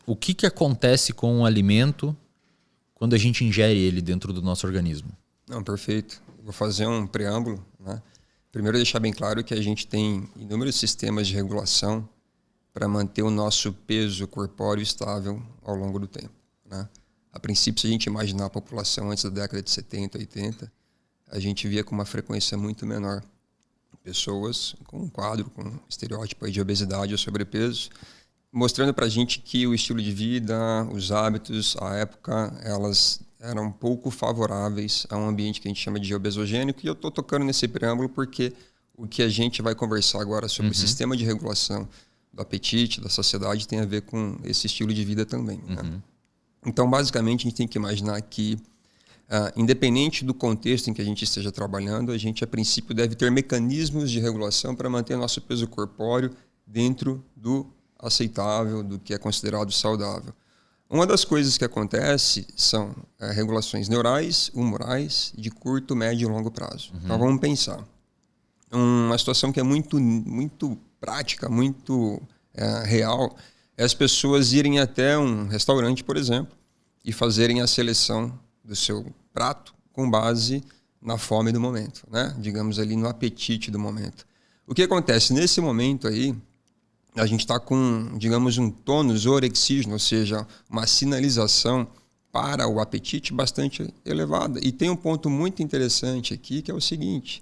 O que acontece com o alimento quando a gente ingere ele dentro do nosso organismo? Não, perfeito. Vou fazer um preâmbulo, né? Primeiro, deixar bem claro que a gente tem inúmeros sistemas de regulação para manter o nosso peso corpóreo estável ao longo do tempo, né? A princípio, se a gente imaginar a população antes da década de 70, 80, a gente via com uma frequência muito menor pessoas com um quadro, com um estereótipo aí de obesidade ou sobrepeso, mostrando para a gente que o estilo de vida, os hábitos, a época, elas eram pouco favoráveis a um ambiente que a gente chama de obesogênico. E eu estou tocando nesse preâmbulo porque o que a gente vai conversar agora sobre o sistema de regulação do apetite, da saciedade, tem a ver com esse estilo de vida também, né? Então, basicamente, a gente tem que imaginar que, independente do contexto em que a gente esteja trabalhando, a gente, a princípio, deve ter mecanismos de regulação para manter nosso peso corpóreo dentro do aceitável, do que é considerado saudável. Uma das coisas que acontece são regulações neurais, humorais, de curto, médio e longo prazo. Então, vamos pensar. Uma situação que é muito prática, muito real, é as pessoas irem até um restaurante, por exemplo, e fazerem a seleção do seu prato com base na fome do momento, né? Digamos ali no apetite do momento. O que acontece nesse momento aí, a gente está com, digamos, um tônus orexígeno, ou seja, uma sinalização para o apetite bastante elevada. E tem um ponto muito interessante aqui, que é o seguinte: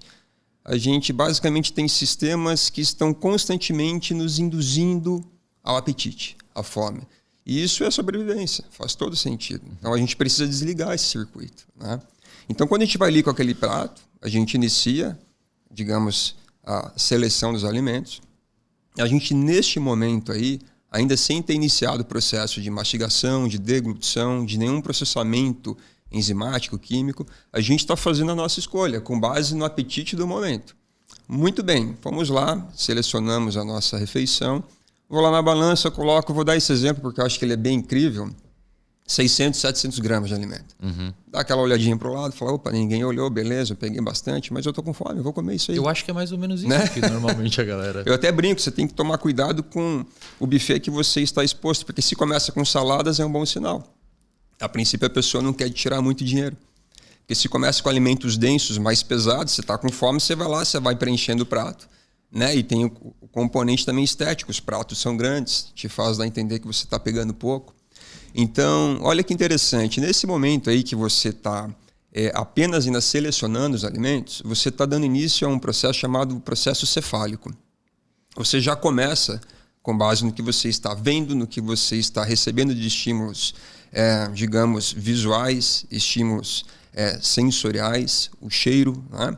a gente basicamente tem sistemas que estão constantemente nos induzindo ao apetite, à fome. E isso é sobrevivência, faz todo sentido. Então a gente precisa desligar esse circuito, né? Então quando a gente vai ali com aquele prato, a gente inicia, digamos, a seleção dos alimentos. A gente, neste momento aí, ainda sem ter iniciado o processo de mastigação, de deglutição, de nenhum processamento enzimático, químico, a gente está fazendo a nossa escolha com base no apetite do momento. Muito bem, vamos lá, selecionamos a nossa refeição. Vou lá na balança, vou dar esse exemplo porque eu acho que ele é bem incrível, 600, 700 gramas de alimento. Dá aquela olhadinha para o lado, fala, opa, ninguém olhou, beleza, eu peguei bastante, mas eu tô com fome, eu vou comer isso aí. Eu acho que é mais ou menos isso, né? Que normalmente a galera... Eu até brinco, você tem que tomar cuidado com o buffet que você está exposto, porque se começa com saladas é um bom sinal. A princípio a pessoa não quer tirar muito dinheiro. Porque se começa com alimentos densos, mais pesados, você está com fome, você vai lá, você vai preenchendo o prato, né? E tem o componente também estético, os pratos são grandes, te faz dar a entender que você está pegando pouco. Então, olha que interessante, nesse momento aí que você está apenas ainda selecionando os alimentos, você está dando início a um processo chamado processo cefálico. Você já começa com base no que você está vendo, no que você está recebendo de estímulos, digamos, visuais, estímulos sensoriais, o cheiro, né?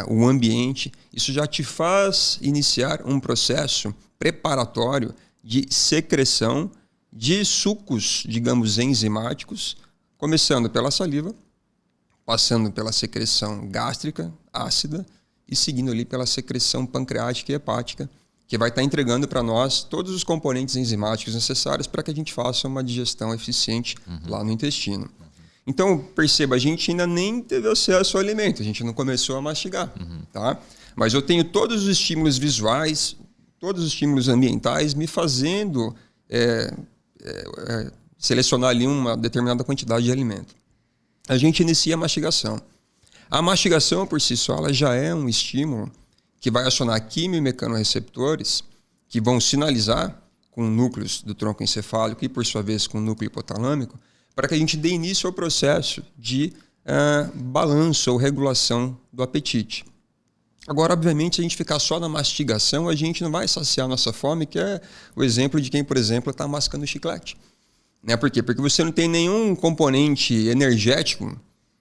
O ambiente. Isso já te faz iniciar um processo preparatório de secreção de sucos, digamos, enzimáticos, começando pela saliva, passando pela secreção gástrica, ácida, e seguindo ali pela secreção pancreática e hepática, que vai estar entregando para nós todos os componentes enzimáticos necessários para que a gente faça uma digestão eficiente lá no intestino. Então, perceba, a gente ainda nem teve acesso ao alimento, a gente não começou a mastigar, tá? Mas eu tenho todos os estímulos visuais, todos os estímulos ambientais me fazendo selecionar ali uma determinada quantidade de alimento. A gente inicia a mastigação. A mastigação, por si só, ela já é um estímulo que vai acionar quimio-mecanorreceptores que vão sinalizar com núcleos do tronco encefálico e, por sua vez, com o núcleo hipotalâmico, para que a gente dê início ao processo de balanço ou regulação do apetite. Agora, obviamente, se a gente ficar só na mastigação, a gente não vai saciar a nossa fome, que é o exemplo de quem, por exemplo, está mascando chiclete. Né? Por quê? Porque você não tem nenhum componente energético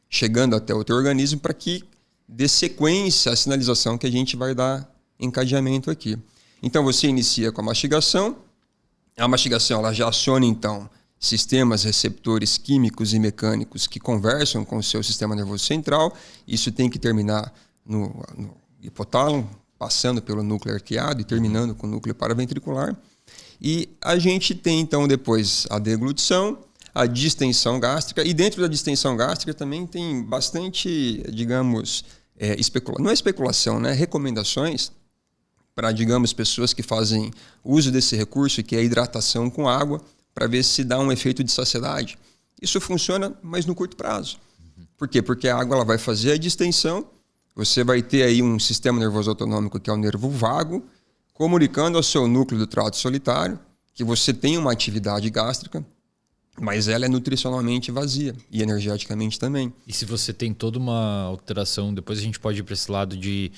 chegando até o teu organismo para que dê sequência à sinalização que a gente vai dar encadeamento aqui. Então, você inicia com a mastigação ela já aciona, então, sistemas receptores químicos e mecânicos que conversam com o seu sistema nervoso central. Isso tem que terminar no hipotálamo, passando pelo núcleo arqueado e terminando com o núcleo paraventricular. E a gente tem, então, depois a deglutição, a distensão gástrica. E dentro da distensão gástrica também tem bastante, digamos, não é especulação, né? Recomendações para, digamos, pessoas que fazem uso desse recurso, que é a hidratação com água, para ver se dá um efeito de saciedade. Isso funciona, mas no curto prazo. Por quê? Porque a água ela vai fazer a distensão, você vai ter aí um sistema nervoso autonômico que é o nervo vago, comunicando ao seu núcleo do trato solitário que você tem uma atividade gástrica, mas ela é nutricionalmente vazia e energeticamente também. E se você tem toda uma alteração, depois a gente pode ir para esse lado de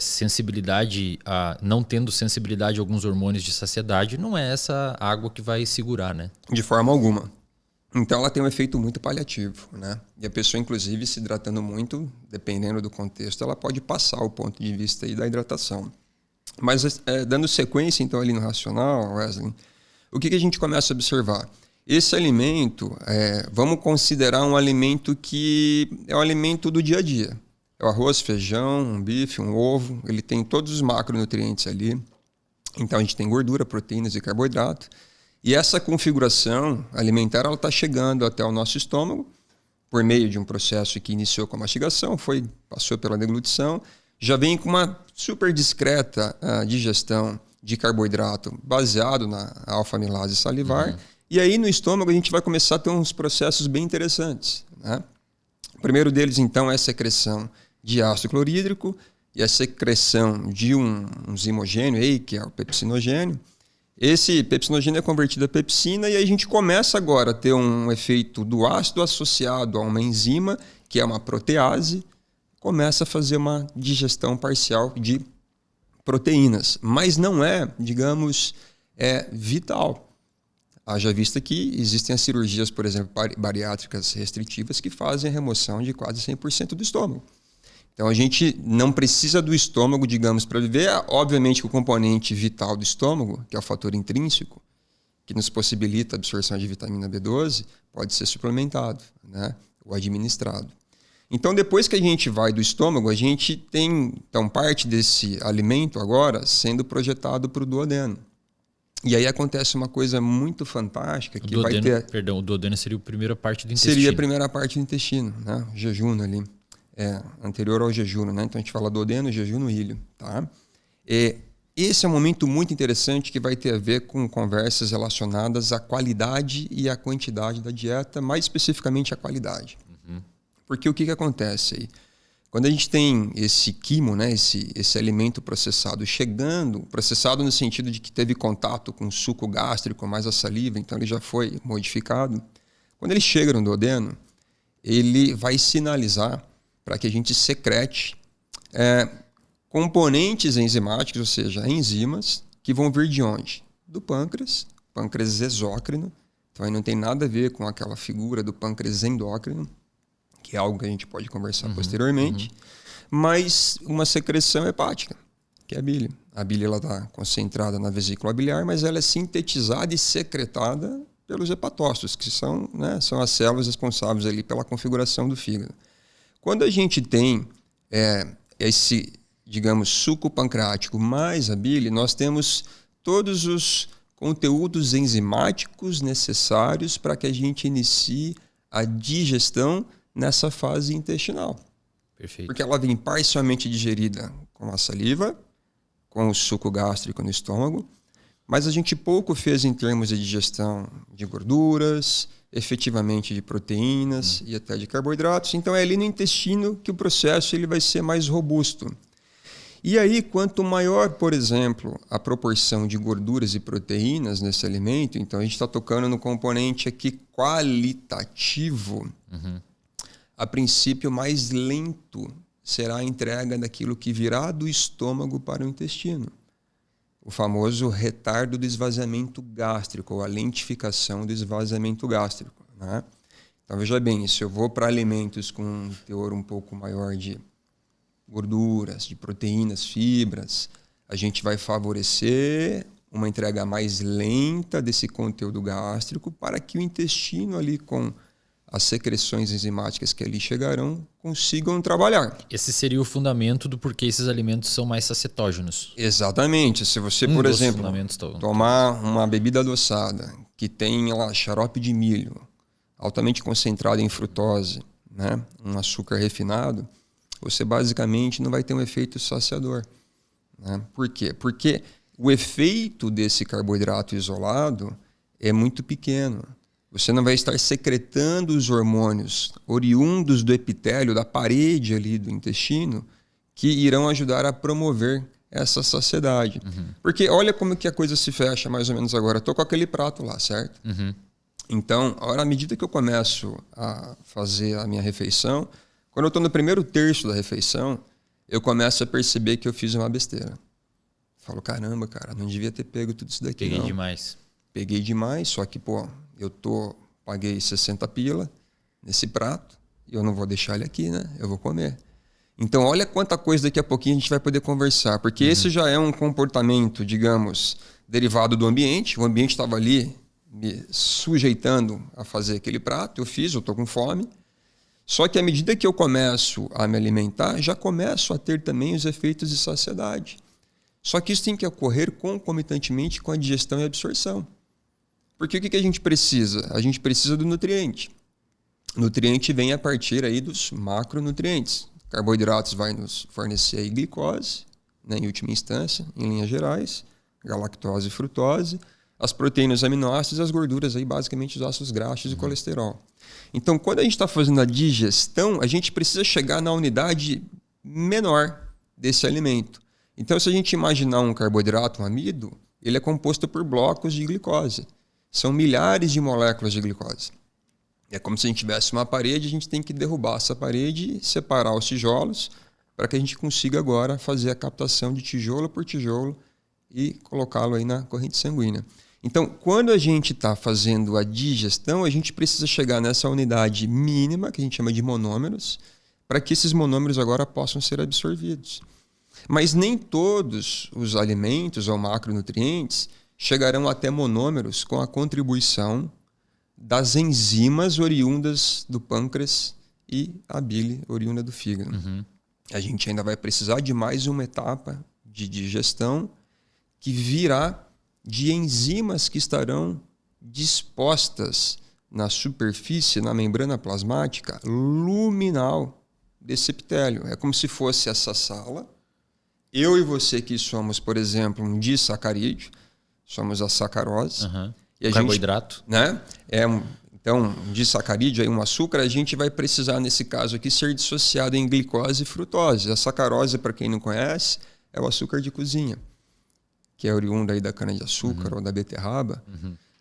sensibilidade, não tendo sensibilidade a alguns hormônios de saciedade, não é essa água que vai segurar, né? De forma alguma. Então ela tem um efeito muito paliativo, né? E a pessoa, inclusive, se hidratando muito, dependendo do contexto, ela pode passar o ponto de vista aí da hidratação. Mas dando sequência, então, ali no racional, Wesley, o que a gente começa a observar? Esse alimento, vamos considerar um alimento que é um alimento do dia a dia. É o arroz, feijão, um bife, um ovo, ele tem todos os macronutrientes ali. Então a gente tem gordura, proteínas e carboidrato. E essa configuração alimentar ela está chegando até o nosso estômago por meio de um processo que iniciou com a mastigação, passou pela deglutição, já vem com uma super discreta digestão de carboidrato baseado na alfa-amilase salivar. E aí no estômago a gente vai começar a ter uns processos bem interessantes, né? O primeiro deles então é a secreção de ácido clorídrico e a secreção de um zimogênio aí, que é o pepsinogênio. Esse pepsinogênio é convertido a pepsina e aí a gente começa agora a ter um efeito do ácido associado a uma enzima, que é uma protease, começa a fazer uma digestão parcial de proteínas, mas não é, digamos, vital. Haja vista que existem as cirurgias, por exemplo, bariátricas restritivas que fazem a remoção de quase 100% do estômago. Então a gente não precisa do estômago, digamos, para viver. Obviamente que o componente vital do estômago, que é o fator intrínseco, que nos possibilita a absorção de vitamina B12, pode ser suplementado, né, ou administrado. Então depois que a gente vai do estômago, a gente tem então parte desse alimento agora sendo projetado para o duodeno. E aí acontece uma coisa muito fantástica que vai ter... Perdão, o duodeno seria a primeira parte do intestino. Seria a primeira parte do intestino, né? O jejum ali. Anterior ao jejum, né? Então a gente fala duodeno, jejum, ilho, tá? Esse é um momento muito interessante que vai ter a ver com conversas relacionadas à qualidade e à quantidade da dieta, mais especificamente à qualidade. Porque o que acontece aí? Quando a gente tem esse quimo, né, esse alimento processado chegando, processado no sentido de que teve contato com o suco gástrico, mais a saliva, então ele já foi modificado. Quando ele chega no duodeno, ele vai sinalizar para que a gente secrete componentes enzimáticos, ou seja, enzimas, que vão vir de onde? Do pâncreas exócrino. Então aí não tem nada a ver com aquela figura do pâncreas endócrino, que é algo que a gente pode conversar posteriormente, mas uma secreção hepática, que é a bile. A bile está concentrada na vesícula biliar, mas ela é sintetizada e secretada pelos hepatócitos, que são as células responsáveis ali pela configuração do fígado. Quando a gente tem esse, digamos, suco pancreático mais a bile, nós temos todos os conteúdos enzimáticos necessários para que a gente inicie a digestão nessa fase intestinal. Perfeito. Porque ela vem parcialmente digerida com a saliva, com o suco gástrico no estômago, mas a gente pouco fez em termos de digestão de gorduras, efetivamente de proteínas e até de carboidratos. Então é ali no intestino que o processo ele vai ser mais robusto. E aí, quanto maior, por exemplo, a proporção de gorduras e proteínas nesse alimento, então a gente está tocando no componente aqui qualitativo, a princípio mais lento será a entrega daquilo que virá do estômago para o intestino. O famoso retardo do esvaziamento gástrico, ou a lentificação do esvaziamento gástrico, né? Então veja bem, se eu vou para alimentos com um teor um pouco maior de gorduras, de proteínas, fibras, a gente vai favorecer uma entrega mais lenta desse conteúdo gástrico para que o intestino ali com as secreções enzimáticas que ali chegarão consigam trabalhar. Esse seria o fundamento do porquê esses alimentos são mais sacetógenos. Exatamente. Se você, por exemplo, tomar uma bebida adoçada que tem lá xarope de milho, altamente concentrado em frutose, né, um açúcar refinado, você basicamente não vai ter um efeito saciador, né? Por quê? Porque o efeito desse carboidrato isolado é muito pequeno. Você não vai estar secretando os hormônios oriundos do epitélio, da parede ali do intestino, que irão ajudar a promover essa saciedade. Porque olha como que a coisa se fecha mais ou menos agora. Eu tô com aquele prato lá, certo? Então, à medida que eu começo a fazer a minha refeição, quando eu estou no primeiro terço da refeição, eu começo a perceber que eu fiz uma besteira. Falo, caramba, cara, não devia ter pego tudo isso daqui. Peguei demais. Peguei demais, só que, pô, paguei 60 pila nesse prato e eu não vou deixar ele aqui, né? Eu vou comer. Então, olha quanta coisa daqui a pouquinho a gente vai poder conversar, porque esse já é um comportamento, digamos, derivado do ambiente. O ambiente estava ali me sujeitando a fazer aquele prato, eu fiz, eu estou com fome. Só que à medida que eu começo a me alimentar, já começo a ter também os efeitos de saciedade. Só que isso tem que ocorrer concomitantemente com a digestão e a absorção. Porque o que a gente precisa? A gente precisa do nutriente. O nutriente vem a partir aí dos macronutrientes. Carboidratos vai nos fornecer aí glicose, né, em última instância, em linhas gerais, galactose e frutose, as proteínas, aminoácidos e as gorduras, aí, basicamente os ácidos graxos e colesterol. Então, quando a gente está fazendo a digestão, a gente precisa chegar na unidade menor desse alimento. Então, se a gente imaginar um carboidrato, um amido, ele é composto por blocos de glicose. São milhares de moléculas de glicose. É como se a gente tivesse uma parede, a gente tem que derrubar essa parede e separar os tijolos para que a gente consiga agora fazer a captação de tijolo por tijolo e colocá-lo aí na corrente sanguínea. Então, quando a gente está fazendo a digestão, a gente precisa chegar nessa unidade mínima, que a gente chama de monômeros, para que esses monômeros agora possam ser absorvidos. Mas nem todos os alimentos ou macronutrientes chegarão até monômeros com a contribuição das enzimas oriundas do pâncreas e a bile oriunda do fígado. A gente ainda vai precisar de mais uma etapa de digestão que virá de enzimas que estarão dispostas na superfície, na membrana plasmática luminal desse epitélio. É como se fosse essa sala. Eu e você que somos, por exemplo, um disacarídeo, somos a sacarose. E a carboidrato. Gente, né? Então, um disacarídeo, aí um açúcar, a gente vai precisar, nesse caso aqui, ser dissociado em glicose e frutose. A sacarose, para quem não conhece, é o açúcar de cozinha, que é oriunda aí da cana-de-açúcar ou da beterraba.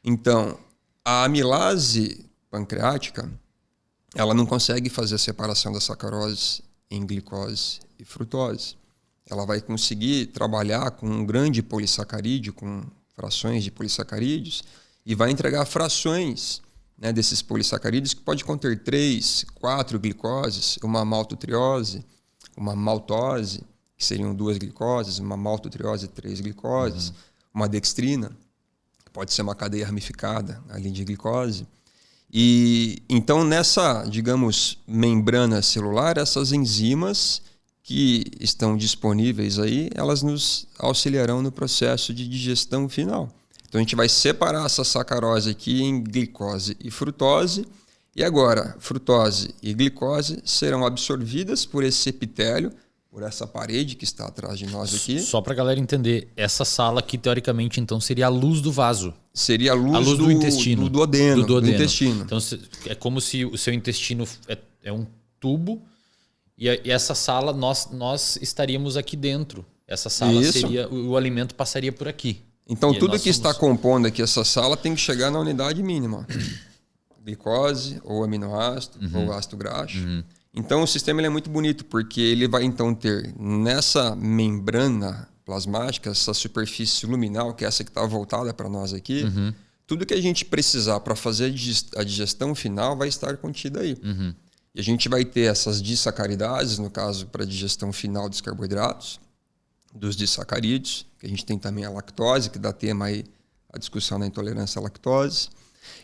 Então, a amilase pancreática, ela não consegue fazer a separação da sacarose em glicose e frutose. Ela vai conseguir trabalhar com um grande polissacarídeo, com frações de polissacarídeos, e vai entregar frações, né, desses polissacarídeos que pode conter 3, 4 glicoses, uma maltotriose, uma maltose, que seriam 2 glicoses, uma maltotriose, 3 glicoses, uma dextrina, que pode ser uma cadeia ramificada ali de glicose. E então nessa, digamos, membrana celular, essas enzimas que estão disponíveis aí, elas nos auxiliarão no processo de digestão final. Então a gente vai separar essa sacarose aqui em glicose e frutose, e agora frutose e glicose serão absorvidas por esse epitélio, por essa parede que está atrás de nós aqui. Só para a galera entender, essa sala aqui, teoricamente, então, seria a luz do vaso. Seria a luz do intestino. Do duodeno. Do intestino. Então é como se o seu intestino é um tubo, e essa sala, nós estaríamos aqui dentro. Essa sala seria, o alimento passaria por aqui. Então tudo que está compondo aqui essa sala tem que chegar na unidade mínima. Glicose, ou aminoácido, ou ácido graxo. Então o sistema ele é muito bonito, porque ele vai então ter nessa membrana plasmática, essa superfície luminal, que é essa que está voltada para nós aqui, tudo que a gente precisar para fazer a digestão final vai estar contido aí. E a gente vai ter essas disacaridades, no caso, para a digestão final dos carboidratos, dos disacarídeos, que a gente tem também a lactose, que dá tema aí a discussão da intolerância à lactose.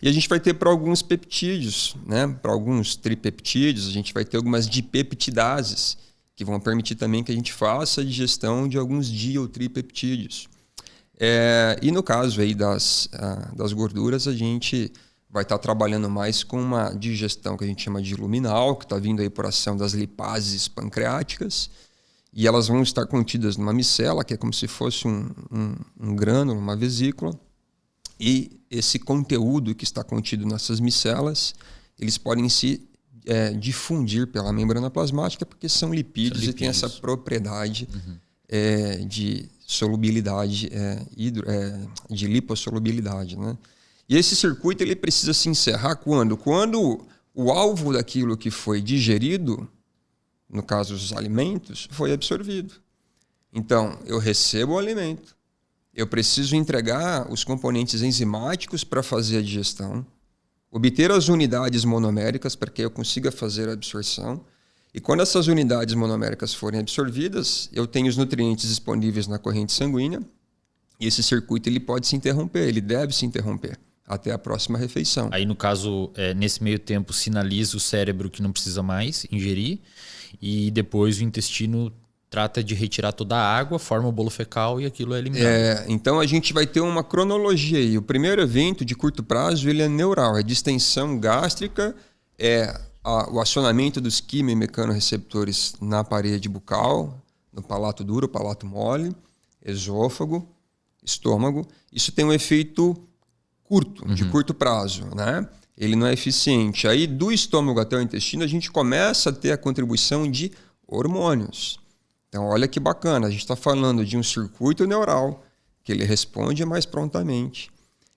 E a gente vai ter para alguns peptídeos, né? Para alguns tripeptídeos, a gente vai ter algumas dipeptidases, que vão permitir também que a gente faça a digestão de alguns di ou tripeptídeos. E no caso aí das gorduras, a gente vai estar trabalhando mais com uma digestão que a gente chama de luminal, que está vindo aí por ação das lipases pancreáticas, e elas vão estar contidas numa micela, que é como se fosse um grânulo, uma vesícula, E esse conteúdo que está contido nessas micelas, eles podem se difundir pela membrana plasmática porque são lipídios e têm essa propriedade de solubilidade, de lipossolubilidade, né? E esse circuito ele precisa se encerrar quando? Quando o alvo daquilo que foi digerido, no caso os alimentos, foi absorvido. Então, eu recebo o alimento, eu preciso entregar os componentes enzimáticos para fazer a digestão, obter as unidades monoméricas para que eu consiga fazer a absorção. E quando essas unidades monoméricas forem absorvidas, eu tenho os nutrientes disponíveis na corrente sanguínea e esse circuito ele pode se interromper, ele deve se interromper até a próxima refeição. Aí, no caso, nesse meio tempo, sinaliza o cérebro que não precisa mais ingerir e depois o intestino trata de retirar toda a água, forma o bolo fecal e aquilo é eliminado. Então a gente vai ter uma cronologia aí. O primeiro evento de curto prazo ele é neural, é distensão gástrica, o acionamento dos quimio-mecanorreceptores na parede bucal, no palato duro, palato mole, esôfago, estômago. Isso tem um efeito curto, de curto prazo, né? Ele não é eficiente. Aí do estômago até o intestino a gente começa a ter a contribuição de hormônios. Então olha que bacana, a gente está falando de um circuito neural que ele responde mais prontamente.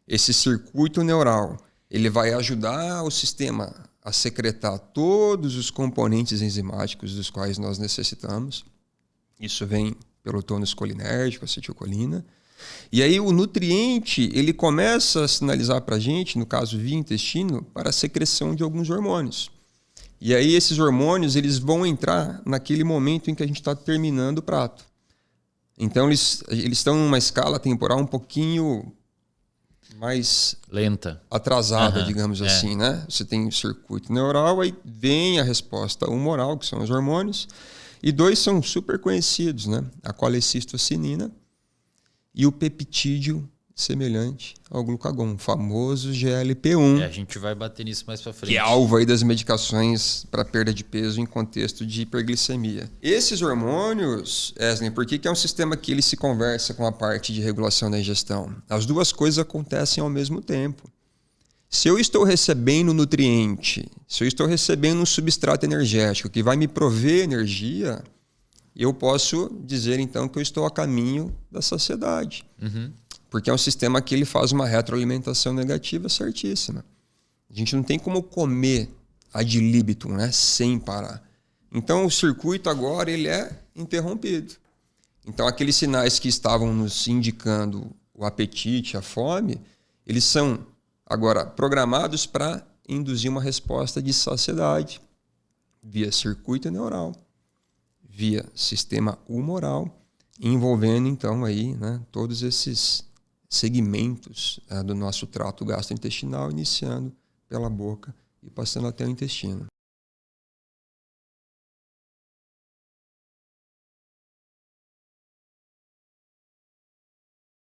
Esse circuito neural ele vai ajudar o sistema a secretar todos os componentes enzimáticos dos quais nós necessitamos. Isso vem pelo tônus colinérgico, acetilcolina. E aí o nutriente ele começa a sinalizar para a gente, no caso via intestino, para a secreção de alguns hormônios. E aí esses hormônios eles vão entrar naquele momento em que a gente está terminando o prato. Então eles estão em uma escala temporal um pouquinho mais lenta, atrasada, digamos assim, né? Você tem o circuito neural, aí vem a resposta humoral, que são os hormônios, e dois são super conhecidos, né? A colecistocinina e o peptídeo semelhante ao glucagon, o famoso GLP-1. A gente vai bater nisso mais para frente. Que é alvo aí das medicações para perda de peso em contexto de hiperglicemia. Esses hormônios, Eslen, por que é um sistema que ele se conversa com a parte de regulação da ingestão? As duas coisas acontecem ao mesmo tempo. Se eu estou recebendo nutriente, se eu estou recebendo um substrato energético que vai me prover energia, eu posso dizer então que eu estou a caminho da saciedade. Porque é um sistema que ele faz uma retroalimentação negativa certíssima. A gente não tem como comer ad libitum, né? Sem parar. Então o circuito agora ele é interrompido. Então aqueles sinais que estavam nos indicando o apetite, a fome, eles são agora programados para induzir uma resposta de saciedade via circuito neural, via sistema humoral, envolvendo então aí, né, todos esses segmentos do nosso trato gastrointestinal, iniciando pela boca e passando até o intestino.